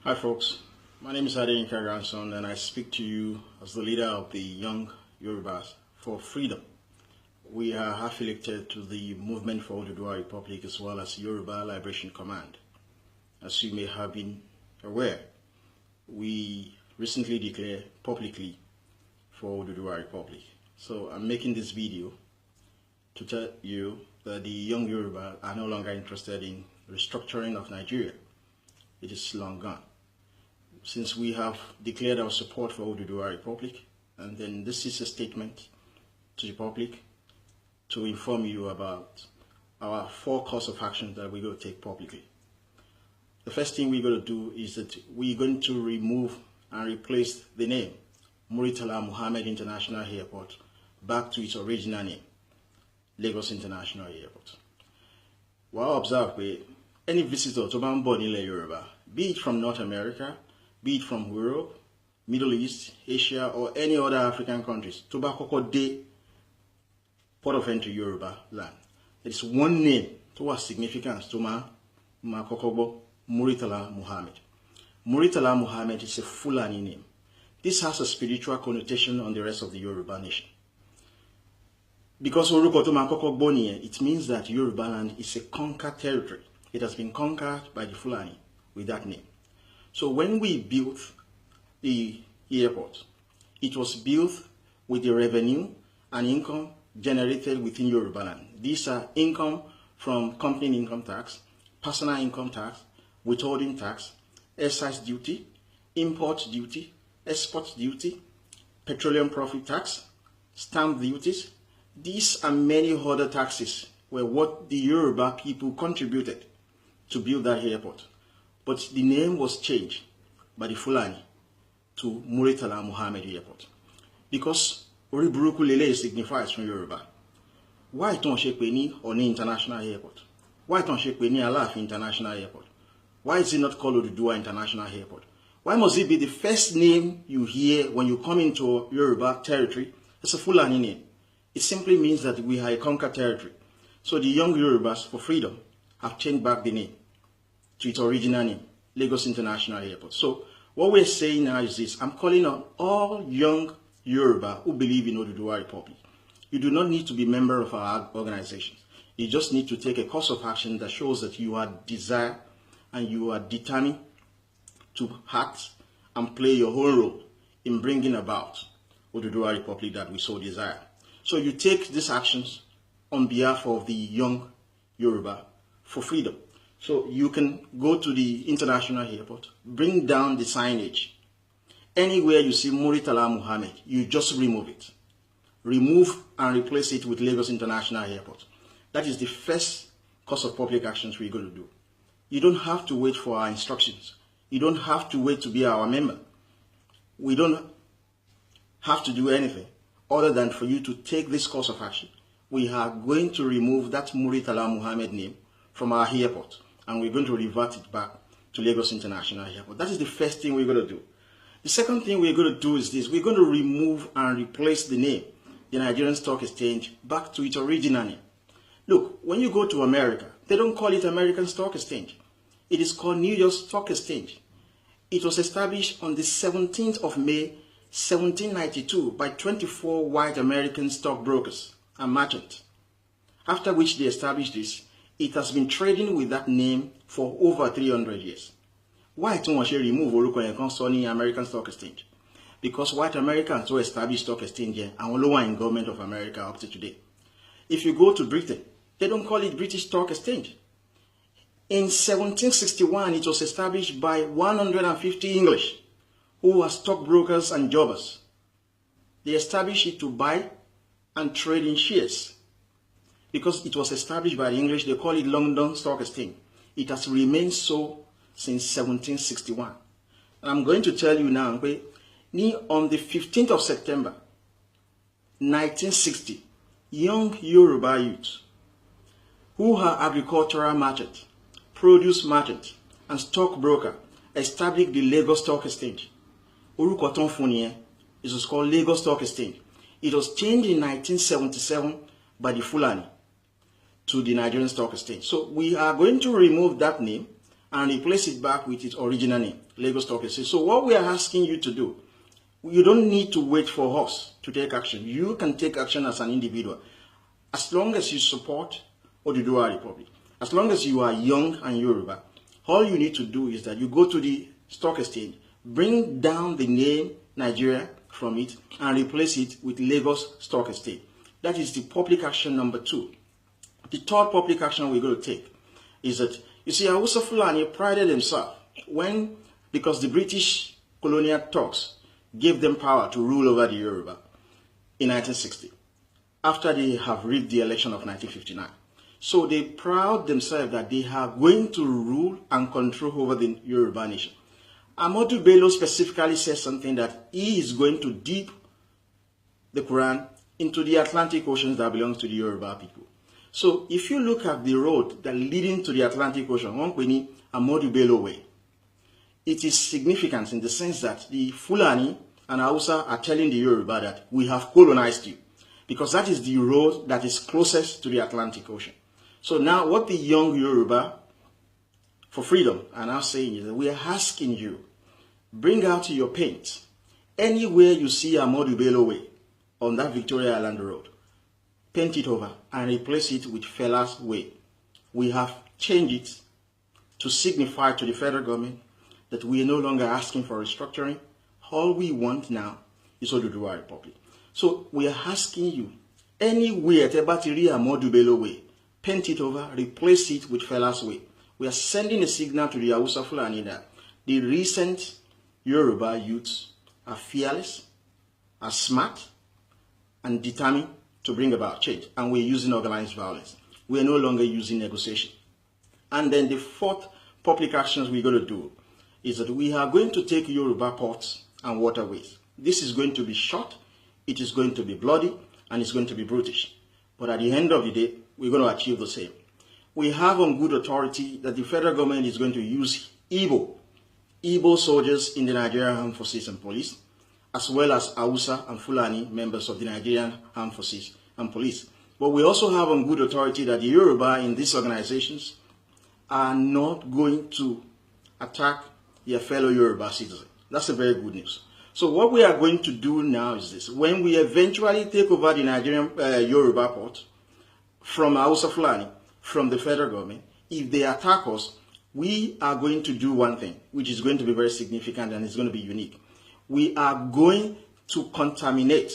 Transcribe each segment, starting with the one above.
Hi folks, my name is Adeyinka Grandson and I speak to you as the leader of the Young Yorubas for Freedom. We are affiliated to the Movement for Oduduwa Republic as well as Yoruba Liberation Command. As you may have been aware, we recently declared publicly for Oduduwa Republic. So I'm making this video to tell you that the Young Yoruba are no longer interested in restructuring of Nigeria. It is long gone. Since we have declared our support for Oduduwa Republic, and then this is a statement to the public to inform you about our 4 course of action that we're going to take publicly. The first thing we're going to do is that we're going to remove and replace the name Muritala Muhammed International Airport back to its original name, Lagos International Airport. Well, observe, any visitor to Bambonile Yoruba, be it from North America, be it from Europe, Middle East, Asia, or any other African countries, Tobacco Day, port of entry Yoruba land. There is one name to have significance to Makokobo, Muritala Muhammad. Muritala Muhammad is a Fulani name. This has a spiritual connotation on the rest of the Yoruba nation. Because Oruko to Makokobo, it means that Yoruba land is a conquered territory. It has been conquered by the Fulani with that name. So when we built the airport, it was built with the revenue and income generated within Yoruba land. These are income from company income tax, personal income tax, withholding tax, excise duty, import duty, export duty, petroleum profit tax, stamp duties. These and many other taxes were what the Yoruba people contributed to build that airport. But the name was changed by the Fulani to Muritala Muhammed Airport. Because Oriburuku Lele signifies from Yoruba. Why don't she pe Oni International Airport? Why don't she pe Alaf International Airport? Why is it not called Oduduwa International Airport? Why must it be the first name you hear when you come into Yoruba territory? It's a Fulani name. It simply means that we are a conquered territory. So the Young Yorubas for Freedom have changed back the name to its original name, Lagos International Airport. So what we're saying now is this: I'm calling on all young Yoruba who believe in Oduduwa Republic. You do not need to be a member of our organizations. You just need to take a course of action that shows that you are desire and you are determined to act and play your whole role in bringing about Oduduwa Republic that we so desire. So you take these actions on behalf of the young Yoruba for freedom. So you can go to the international airport, bring down the signage. Anywhere you see Muritala Muhammed, you just remove it. Remove and replace it with Lagos International Airport. That is the first course of public actions we're going to do. You don't have to wait for our instructions. You don't have to wait to be our member. We don't have to do anything other than for you to take this course of action. We are going to remove that Muritala Muhammed name from our airport, and we're going to revert it back to Lagos International Airport. That is the first thing we're going to do. The second thing we're going to do is this: we're going to remove and replace the name, the Nigerian Stock Exchange, back to its original name. Look, when you go to America, they don't call it American Stock Exchange. It is called New York Stock Exchange. It was established on the 17th of May, 1792 by 24 white American stockbrokers and merchants. After which they established this, it has been trading with that name for over 300 years. Why don't we remove Oruko concerning American Stock Exchange? Because white Americans who established stock exchange and lower in government of America up to today. If you go to Britain, they don't call it British Stock Exchange. In 1761, it was established by 150 English who were stockbrokers and jobbers. They established it to buy and trade in shares. Because it was established by the English, they call it London Stock Exchange. It has remained so since 1761. And I'm going to tell you now, on the 15th of September, 1960, young Yoruba youth who are agricultural merchants, produce merchants, and stockbroker established the Lagos Stock Exchange. Oruko ton funi it was called Lagos Stock Exchange. It was changed in 1977 by the Fulani to the Nigerian Stock Exchange. So we are going to remove that name and replace it back with its original name, Lagos Stock Exchange. So what we are asking you to do, you don't need to wait for us to take action. You can take action as an individual. As long as you support Oduduwa Republic, as long as you are young and Yoruba, all you need to do is that you go to the stock exchange, bring down the name Nigeria from it, and replace it with Lagos Stock Exchange. That is the public action number 2. The third public action we're going to take is that, you see, Hausa Fulani prided themselves because the British colonial thugs gave them power to rule over the Yoruba in 1960, after they have rigged the election of 1959. So they proud themselves that they are going to rule and control over the Yoruba nation. Ahmadu Bello specifically says something that he is going to dip the Quran into the Atlantic Ocean that belongs to the Yoruba people. So if you look at the road that leading to the Atlantic Ocean, Ahmadu Bello Way, it is significant in the sense that the Fulani and Hausa are telling the Yoruba that we have colonized you, because that is the road that is closest to the Atlantic Ocean. So now what the young Yoruba for freedom are now saying is that we are asking you, bring out your paint. Anywhere you see Ahmadu Bello Way on that Victoria Island Road, paint it over and replace it with Fela's Way. We have changed it to signify to the federal government that we are no longer asking for restructuring. All we want now is Oduduwa Republic. So we are asking you, anywhere Tebatiri Ahmadu Bello Way, paint it over, replace it with Fela's Way. We are sending a signal to the Hausa Fulani that the recent Yoruba youths are fearless, are smart, and determined to bring about change. And we're using organized violence. We are no longer using negotiation. And then the fourth public actions we're going to do is that we are going to take Yoruba ports and waterways. This is going to be short, it is going to be bloody, and it's going to be brutish. But at the end of the day, we're going to achieve the same. We have on good authority that the federal government is going to use Igbo soldiers in the Nigerian Armed Forces and Police, as well as Hausa and Fulani members of the Nigerian Armed Forces and Police. But we also have on good authority that the Yoruba in these organizations are not going to attack their fellow Yoruba citizens. That's a very good news. So what we are going to do now is this. When we eventually take over the Nigerian Yoruba port from Hausa Fulani, from the federal government, if they attack us, we are going to do one thing, which is going to be very significant and it's going to be unique. We are going to contaminate,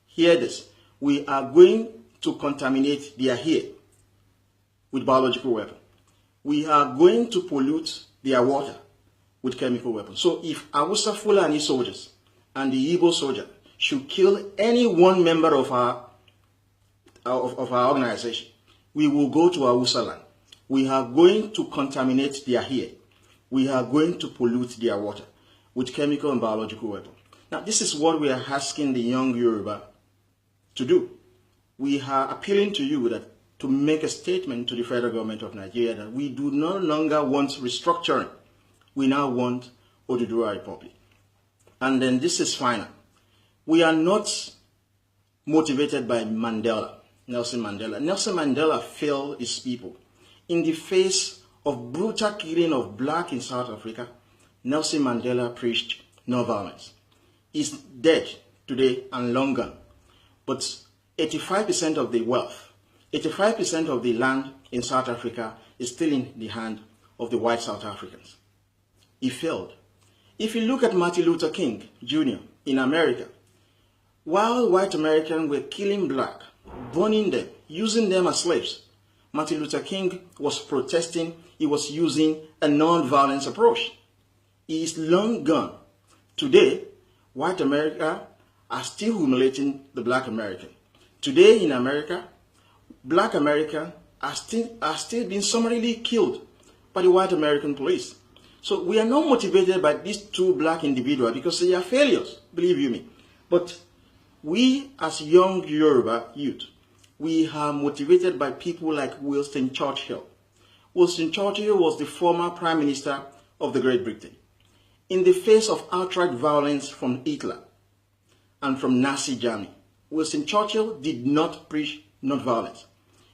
hear this, we are going to contaminate their hair with biological weapons. We are going to pollute their water with chemical weapons. So if Hausa Fulani soldiers and the Igbo soldier should kill any one member of our organization, we will go to Hausa land. We are going to contaminate their hair. We are going to pollute their water with chemical and biological weapons. Now, this is what we are asking the young Yoruba to do. We are appealing to you that to make a statement to the federal government of Nigeria that we do no longer want restructuring. We now want Oduduwa Republic. And then this is final. We are not motivated by Nelson Mandela. Nelson Mandela failed his people. In the face of brutal killing of black in South Africa, Nelson Mandela preached no violence. He's dead today and long gone. But 85% of the wealth, 85% of the land in South Africa is still in the hand of the white South Africans. He failed. If you look at Martin Luther King Jr. in America, while white Americans were killing black, burning them, using them as slaves, Martin Luther King was protesting. He was using a non-violence approach. He is long gone. Today, white America are still humiliating the black American. Today in America, black Americans are still being summarily killed by the white American police. So we are not motivated by these two black individuals because they are failures, believe you me. But we as young Yoruba youth, we are motivated by people like Winston Churchill. Winston Churchill was the former Prime Minister of the Great Britain. In the face of outright violence from Hitler and from Nazi Germany, Winston Churchill did not preach non-violence.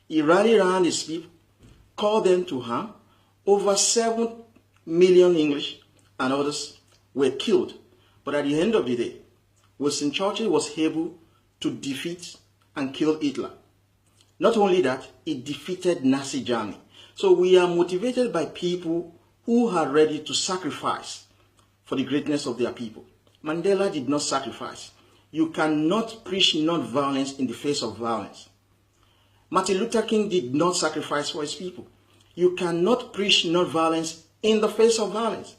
He rallied around his people, called them to harm, Over 7 million English and others were killed. But at the end of the day, Winston Churchill was able to defeat and kill Hitler. Not only that, he defeated Nazi Germany. So we are motivated by people who are ready to sacrifice for the greatness of their people. Mandela did not sacrifice. You cannot preach non-violence in the face of violence. Martin Luther King did not sacrifice for his people. You cannot preach non-violence in the face of violence.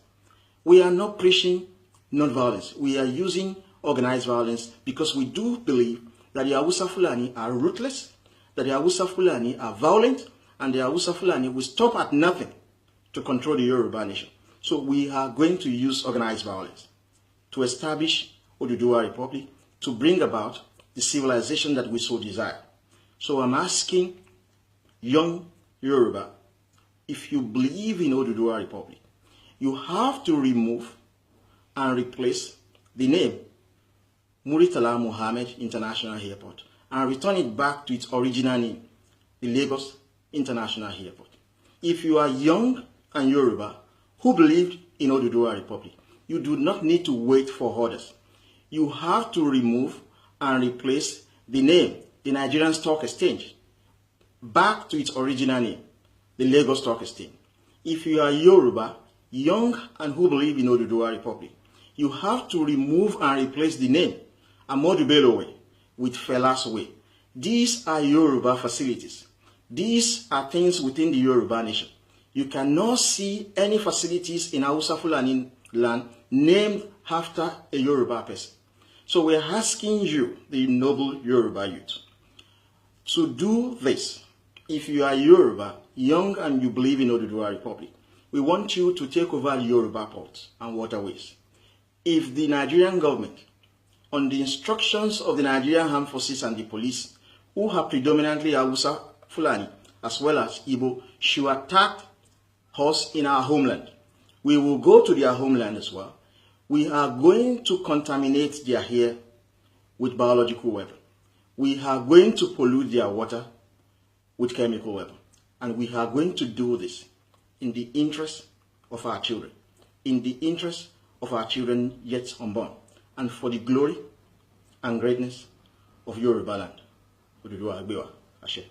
We are not preaching non-violence. We are using organized violence because we do believe that the Hausa Fulani are ruthless, that the Hausa Fulani are violent, and the Hausa Fulani will stop at nothing to control the Yoruba nation. So we are going to use organized violence to establish Oduduwa Republic, to bring about the civilization that we so desire. So I'm asking young Yoruba, if you believe in Oduduwa Republic, you have to remove and replace the name Muritala Mohammed International Airport and return it back to its original name, the Lagos International Airport. If you are young and Yoruba who believed in Oduduwa Republic, you do not need to wait for others. You have to remove and replace the name, the Nigerian Stock Exchange, back to its original name, the Lagos Stock Exchange. If you are Yoruba, young and who believe in Oduduwa Republic, you have to remove and replace the name Ahmadu Bello Way with Fela's Way. These are Yoruba facilities. These are things within the Yoruba nation. You cannot see any facilities in Hausa Fulani land named after a Yoruba person. So we're asking you, the noble Yoruba youth, to do this. If you are Yoruba, young and you believe in Oduduwa Republic, we want you to take over the Yoruba ports and waterways. If the Nigerian government, on the instructions of the Nigerian Armed Forces and the police, who are predominantly Hausa Fulani as well as Igbo, should attack us in our homeland, we will go to their homeland as well. We are going to contaminate their air with biological weapons. We are going to pollute their water with chemical weapons. And we are going to do this in the interest of our children, in the interest of our children yet unborn, and for the glory and greatness of Yoruba land. Oduduwa Agbewa. Ashe.